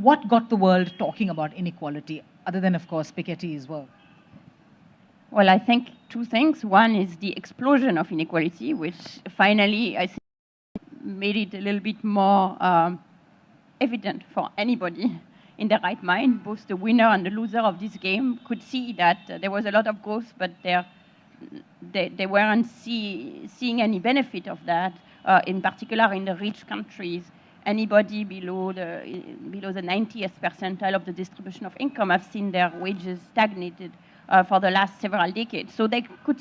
what got the world talking about inequality, other than, of course, Piketty's work? Well, I think two things. One is the explosion of inequality, which finally, I think, made it a little bit more evident for anybody in their right mind. Both the winner and the loser of this game could see that there was a lot of growth, but they weren't seeing any benefit of that, in particular in the rich countries. Anybody below the 90th percentile of the distribution of income have seen their wages stagnated for the last several decades. So they could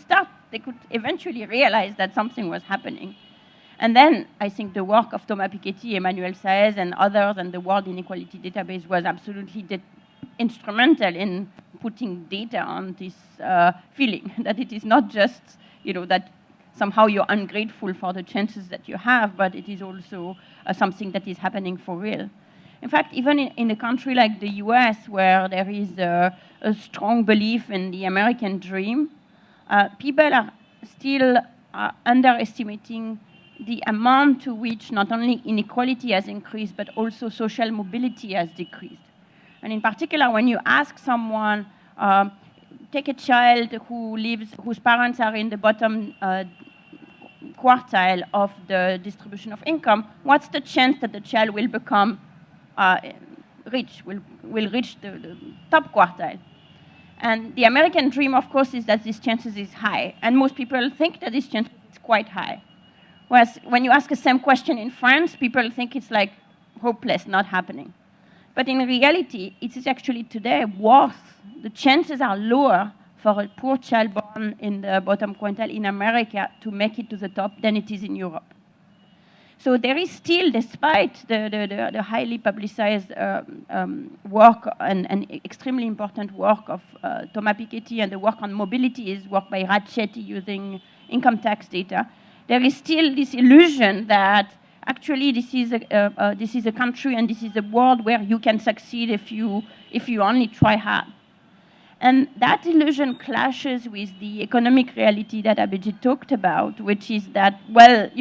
eventually realize that something was happening. And then I think the work of Thomas Piketty, Emmanuel Saez, and others, and the World Inequality Database was absolutely instrumental in putting data on this feeling that it is not just, that somehow you're ungrateful for the chances that you have, but it is also something that is happening for real. In fact, even in a country like the US, where there is a strong belief in the American dream, people are still underestimating the amount to which not only inequality has increased, but also social mobility has decreased. And in particular, when you ask someone, take a child whose parents are in the bottom quartile of the distribution of income, what's the chance that the child will become rich, will reach the top quartile? And the American dream, of course, is that this chances is high. And most people think that this chance is quite high. Whereas when you ask the same question in France, people think it's like hopeless, not happening. But in reality, it is actually today worse. The chances are lower for a poor child born in the bottom quintile in America to make it to the top than it is in Europe. So there is still, despite the highly publicized work and extremely important work of Thomas Piketty, and the work on mobility is work by Racchetti using income tax data, there is still this illusion that actually this is a country and this is a world where you can succeed if you only try hard. And that illusion clashes with the economic reality that Abhijit talked about, which is that, well,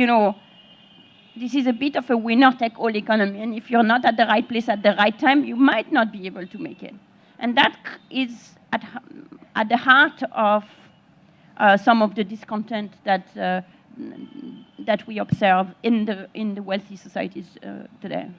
this is a bit of a winner-take-all economy, and if you're not at the right place at the right time, you might not be able to make it. And that is at the heart of some of the discontent that we observe in the wealthy societies today.